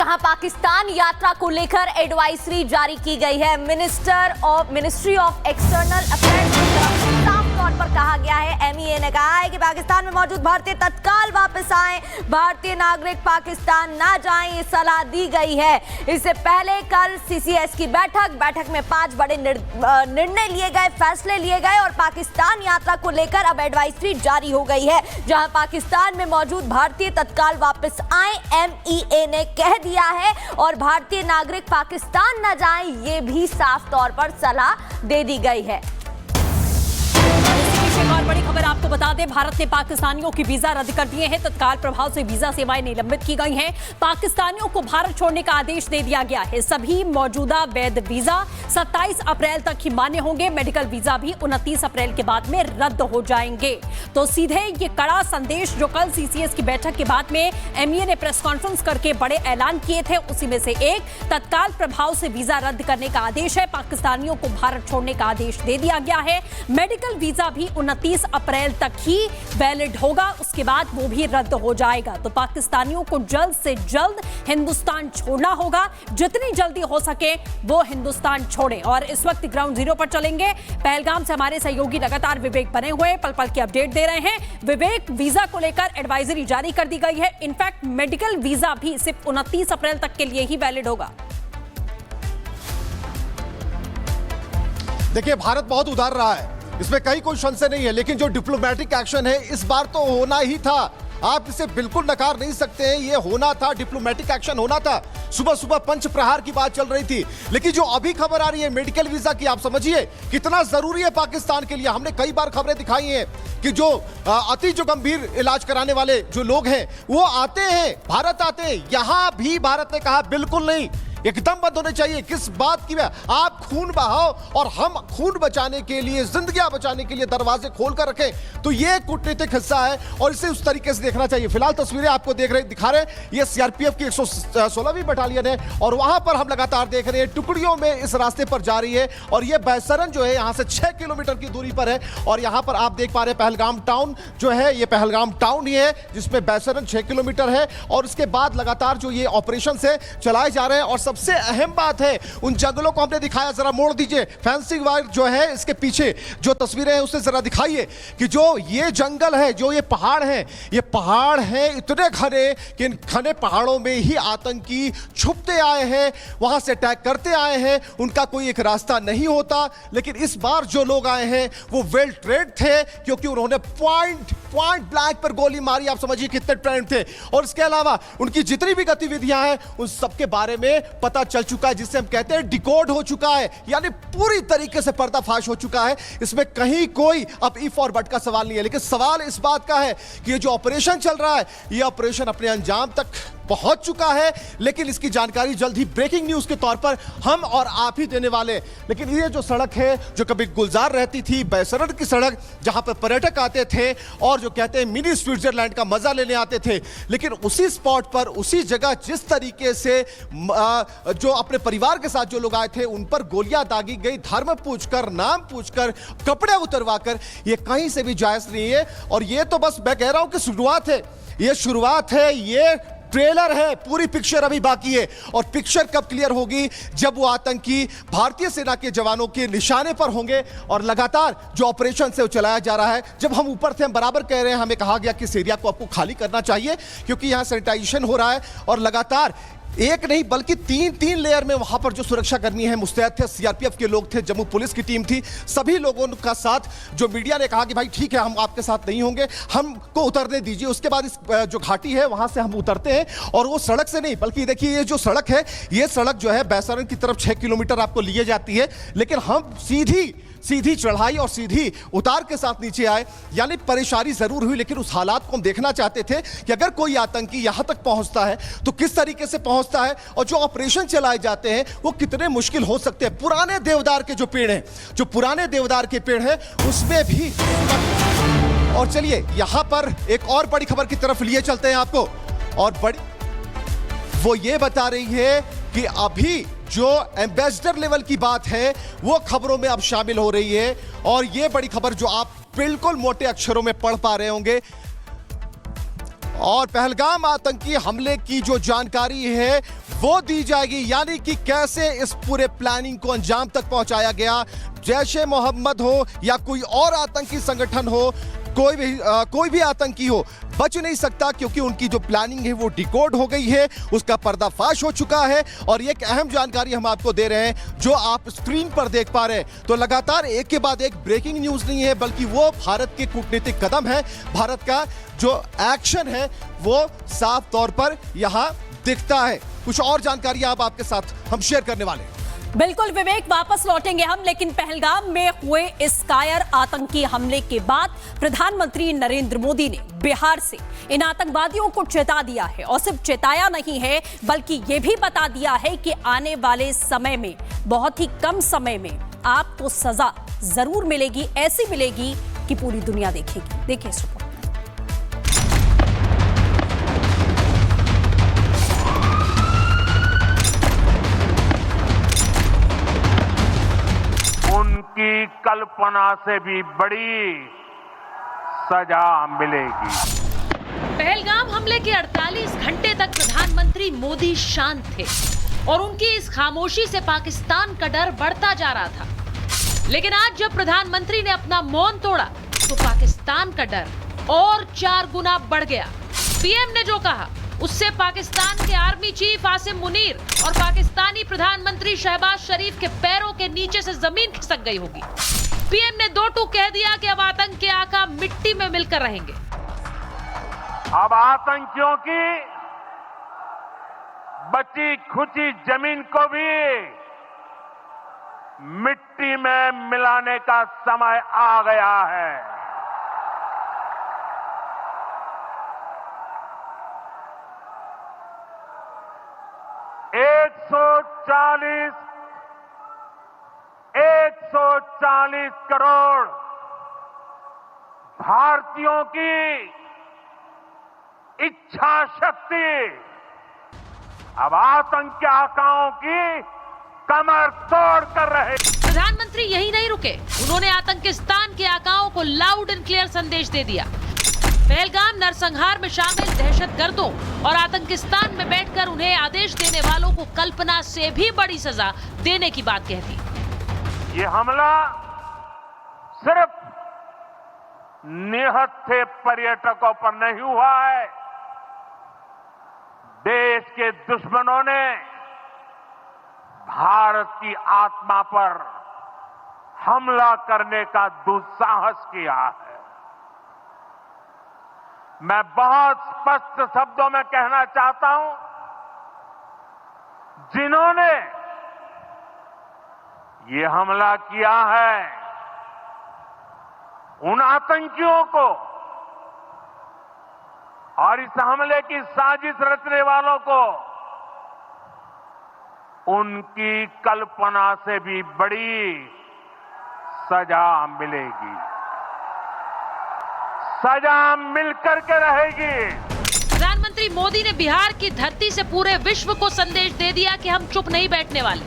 जहां पाकिस्तान यात्रा को लेकर एडवाइजरी जारी की गई है। मिनिस्ट्री ऑफ एक्सटर्नल अफेयर्स की तरफ से साफ तौर पर कहा गया है, एमईए ने कहा है कि पाकिस्तान में मौजूद भारतीय तत्काल वापस आएं, भारतीय नागरिक पाकिस्तान ना जाएं, ये सलाह दी गई है। इससे पहले कल सीसीएस की बैठक में 5 बड़े निर्णय लिए गए, फैसले लिए गए और पाकिस्तान यात्रा को लेकर अब एडवाइजरी जारी हो गई है, जहां पाकिस्तान में मौजूद भारतीय तत्काल वापस आएं, एमईए ने कह दिया है, और भारतीय नागरिक पाकिस्तान न जाएं, ये भी साफ तौर पर सलाह दे दी गई है। एक और बड़ी खबर आपको बता दें, भारत ने पाकिस्तानियों की वीजा रद्द कर दिए हैं। तत्काल प्रभाव से वीजा सेवाएं निलंबित की गई हैं। पाकिस्तानियों को भारत छोड़ने का आदेश दे दिया गया है। सभी मौजूदा वैध वीजा 27 अप्रैल तक ही मान्य होंगे। मेडिकल वीजा भी 29 अप्रैल के बाद में रद्द हो जाएंगे। तो सीधे ये कड़ा संदेश जो कल सीसीएस की बैठक के बाद में एमईए ने प्रेस कॉन्फ्रेंस करके बड़े ऐलान किए थे, उसी में से एक तत्काल प्रभाव से वीजा रद्द करने का आदेश है। पाकिस्तानियों को भारत छोड़ने का आदेश दे दिया गया है। मेडिकल वीजा भी 29 अप्रैल तक ही वैलिड होगा, उसके बाद वो भी रद्द हो जाएगा। तो पाकिस्तानियों को जल्द से जल्द हिंदुस्तान छोड़ना होगा, जितनी जल्दी हो सके वो हिंदुस्तान छोड़ें। और इस वक्त ग्राउंड जीरो पर चलेंगे। पहलगाम से हमारे सहयोगी लगातार विवेक बने हुए पल पल की अपडेट दे रहे हैं। विवेक, वीजा को लेकर एडवाइजरी जारी कर दी गई है। इनफैक्ट मेडिकल वीजा भी सिर्फ 29 अप्रैल तक के लिए ही वैलिड होगा। देखिए, भारत बहुत उदार रहा है, इसमें कहीं कोई संशय नहीं है, लेकिन जो डिप्लोमेटिक एक्शन है इस बार तो होना ही था। आप इसे बिल्कुल नकार नहीं सकते हैं, ये होना था, डिप्लोमेटिक एक्शन होना था। सुबह सुबह पंच प्रहार की बात चल रही थी, लेकिन जो अभी खबर आ रही है मेडिकल वीजा की, आप समझिए कितना जरूरी है पाकिस्तान के लिए। हमने कई बार खबरें दिखाई हैं कि जो अति गंभीर इलाज कराने वाले जो लोग हैं वो आते हैं, भारत आते हैं। यहां भी भारत ने कहा बिल्कुल नहीं, एकदम बंद होने चाहिए। किस बात की? आप खून बहाओ और हम खून बचाने के लिए, जिंदगियां बचाने के लिए दरवाजे खोल कर रखें, तो ये कूटनीतिक हिस्सा है और इसे उस तरीके से देखना चाहिए। फिलहाल तस्वीरें आपको दिखा रहे हैं, ये सीआरपीएफ की 116वीं बटालियन है और वहां पर हम लगातार देख रहे हैं टुकड़ियों में इस रास्ते पर जा रही है। और ये बैसरन जो है यहां से 6 किलोमीटर की दूरी पर है और यहां पर आप देख पा रहे हैं पहलगाम टाउन जो है, ये पहलगाम टाउन ही है जिसमें बैसरन 6 किलोमीटर है। और उसके बाद लगातार जो ये ऑपरेशन से चलाए जा रहे हैं। और सबसे अहम बात है, उन जंगलों को हमने दिखाया, जरा मोड़ दीजिए, फेंसिंग वायर जो है इसके पीछे जो तस्वीरें हैं उससे जरा दिखाइए कि जो ये जंगल है, जो ये पहाड़ है, ये पहाड़ है इतने घने कि इन घने पहाड़ों में ही आतंकी छुपते आए हैं, वहां से अटैक करते आए हैं। उनका कोई एक रास्ता नहीं होता, लेकिन इस बार जो लोग आए हैं वो वेल ट्रेंड थे, क्योंकि उन्होंने पॉइंट ब्लैंक पर गोली मारी। आप समझिए कितने ट्रेंड थे। और इसके अलावा उनकी जितनी भी गतिविधियां हैं उन सबके बारे में पता चल चुका है, जिससे हम कहते हैं डिकोड हो चुका है, यानी पूरी तरीके से पर्दाफाश हो चुका है। इसमें कहीं कोई अब इफ और बट का सवाल नहीं है। लेकिन सवाल इस बात का है कि ये जो ऑपरेशन चल रहा है, ये ऑपरेशन अपने अंजाम तक पहुंच चुका है, लेकिन इसकी जानकारी जल्द ही ब्रेकिंग न्यूज के तौर पर हम और आप ही देने वाले। लेकिन ये जो सड़क है जो कभी गुलजार रहती थी, बैसरन की सड़क, जहां पर पर्यटक आते थे और जो कहते हैं मिनी स्विट्जरलैंड का मजा लेने आते थे, लेकिन उसी स्पॉट पर, उसी जगह जिस तरीके से जो अपने परिवार के साथ जो लोग आए थे उन पर गोलियां दागी गई, धर्म पूछकर, नाम पूछकर, कपड़े उतरवाकर, ये कहीं से भी जायज नहीं है। और ये तो बस मैं कह रहा हूं कि शुरुआत है, ये शुरुआत है, ये ट्रेलर है, पूरी पिक्चर अभी बाकी है। और पिक्चर कब क्लियर होगी? जब वो आतंकी भारतीय सेना के जवानों के निशाने पर होंगे और लगातार जो ऑपरेशन से वो चलाया जा रहा है। जब हम ऊपर थे हम बराबर कह रहे हैं, हमें कहा गया कि इस एरिया को आपको खाली करना चाहिए क्योंकि यहां सैनिटाइजेशन हो रहा है। और लगातार एक नहीं बल्कि तीन लेयर में वहां पर जो सुरक्षा कर्मी है मुस्तैद थे, सीआरपीएफ के लोग थे, जम्मू पुलिस की टीम थी, सभी लोगों का साथ। जो मीडिया ने कहा कि भाई ठीक है हम आपके साथ नहीं होंगे, हमको उतरने दीजिए। उसके बाद इस जो घाटी है वहां से हम उतरते हैं और वो सड़क से नहीं बल्कि देखिए ये जो सड़क है, ये सड़क जो है बैसरन की तरफ 6 किलोमीटर आपको लिए जाती है, लेकिन हम सीधी चढ़ाई और सीधी उतार के साथ नीचे आए। यानी परेशानी जरूर हुई, लेकिन उस हालात को हम देखना चाहते थे कि अगर कोई आतंकी यहां तक पहुंचता है तो किस तरीके से पहुंचता है और जो ऑपरेशन चलाए जाते हैं वो कितने मुश्किल हो सकते हैं। पुराने देवदार के जो पेड़ हैं, जो पुराने देवदार के पेड़ हैं उसमें भी। और चलिए यहां पर एक और बड़ी खबर की तरफ लिए चलते हैं आपको, और बड़ी वो ये बता रही है कि अभी जो एम्बेसडर लेवल की बात है वो खबरों में अब शामिल हो रही है। और ये बड़ी खबर जो आप बिल्कुल मोटे अक्षरों में पढ़ पा रहे होंगे, और पहलगाम आतंकी हमले की जो जानकारी है वो दी जाएगी, यानी कि कैसे इस पूरे प्लानिंग को अंजाम तक पहुंचाया गया। जैश ए मोहम्मद हो या कोई और आतंकी संगठन हो, कोई भी आतंकी हो, बच नहीं सकता, क्योंकि उनकी जो प्लानिंग है वो डिकोड हो गई है, उसका पर्दाफाश हो चुका है। और एक अहम जानकारी हम आपको दे रहे हैं जो आप स्क्रीन पर देख पा रहे हैं। तो लगातार एक के बाद एक ब्रेकिंग न्यूज नहीं है, बल्कि वो भारत के कूटनीतिक कदम है, भारत का जो एक्शन है वो साफ तौर पर यहां दिखता है। कुछ और जानकारी आप आपके साथ हम शेयर करने वाले हैं। बिल्कुल विवेक, वापस लौटेंगे हम, लेकिन पहलगाम में हुए इस कायर आतंकी हमले के बाद प्रधानमंत्री नरेंद्र मोदी ने बिहार से इन आतंकवादियों को चेता दिया है। और सिर्फ चेताया नहीं है, बल्कि यह भी बता दिया है कि आने वाले समय में, बहुत ही कम समय में, आपको सजा जरूर मिलेगी, ऐसी मिलेगी कि पूरी दुनिया देखेगी। देखिए इस रिपोर्ट। उनकी कल्पना से भी बड़ी सजा मिलेगी। पहलगाम हमले के 48 घंटे तक प्रधानमंत्री मोदी शांत थे और उनकी इस खामोशी से पाकिस्तान का डर बढ़ता जा रहा था। लेकिन आज जब प्रधानमंत्री ने अपना मौन तोड़ा तो पाकिस्तान का डर और 4 गुना बढ़ गया। पीएम ने जो कहा उससे पाकिस्तान के आर्मी चीफ आसिम मुनीर और पाकिस्तानी प्रधानमंत्री शहबाज शरीफ के पैरों के नीचे से जमीन खिसक गई होगी। पीएम ने 2 टूक कह दिया कि अब आतंक के आका मिट्टी में मिलकर रहेंगे। अब आतंकियों की बची खुची जमीन को भी मिट्टी में मिलाने का समय आ गया है। एक सौ चालीस करोड़ भारतीयों की इच्छा शक्ति अब आतंक के आकाओं की कमर तोड़ कर रहे। प्रधानमंत्री यही नहीं रुके, उन्होंने आतंकिस्तान के आकाओं को लाउड एंड क्लियर संदेश दे दिया। पहलगाम नरसंहार में शामिल दहशतगर्दों और आतंकिस्तान में बैठकर उन्हें आदेश देने वालों को कल्पना से भी बड़ी सजा देने की बात कहती। ये हमला सिर्फ निहत्थे पर्यटकों पर नहीं हुआ है, देश के दुश्मनों ने भारत की आत्मा पर हमला करने का दुस्साहस किया है। मैं बहुत स्पष्ट शब्दों में कहना चाहता हूं, जिन्होंने ये हमला किया है उन आतंकियों को और इस हमले की साजिश रचने वालों को उनकी कल्पना से भी बड़ी सजा मिलेगी, सजा मिलकर के रहेगी। प्रधानमंत्री मोदी ने बिहार की धरती से पूरे विश्व को संदेश दे दिया कि हम चुप नहीं बैठने वाले।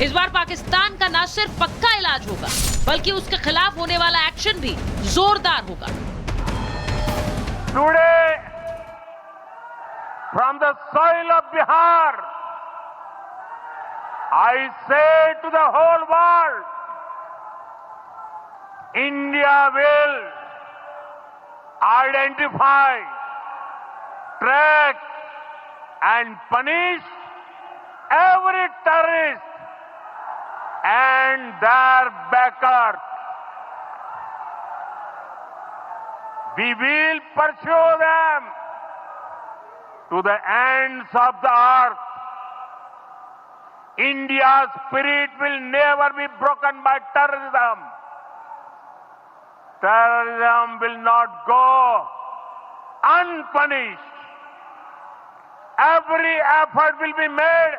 इस बार पाकिस्तान का न सिर्फ पक्का इलाज होगा, बल्कि उसके खिलाफ होने वाला एक्शन भी जोरदार होगा। Today, from the soil of Bihar, I say to the whole world, India will identify, track and punish every terrorist and their backers. We will pursue them to the ends of the earth. India's spirit will never be broken by terrorism. Terrorism will not go unpunished. Every effort will be made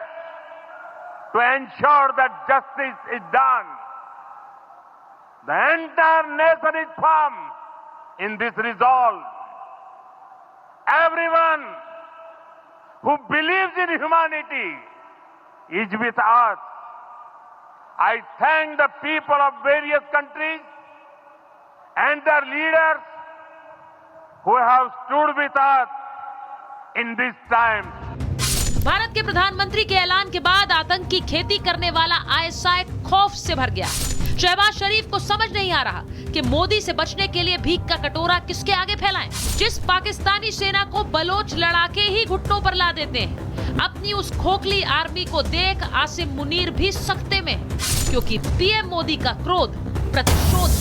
to ensure that justice is done. The entire nation is firm in this resolve. Everyone who believes in humanity is with us. I thank the people of various countries and their leaders who have stood with us in these times. Bharat के प्रधानमंत्री के ऐलान के बाद आतंक की खेती करने वाला आईएसआई खौफ से भर गया। शहबाज शरीफ को समझ नहीं आ रहा कि मोदी से बचने के लिए भीख का कटोरा किसके आगे फैलाएं। जिस पाकिस्तानी सेना को बलोच लड़ाके ही घुटनों पर ला देते हैं, अपनी उस खोखली आर्मी को देख आसिम मुनीर भी सख्ते में, क्योंकि पीएम मोदी का क्रोध प्रतिशोध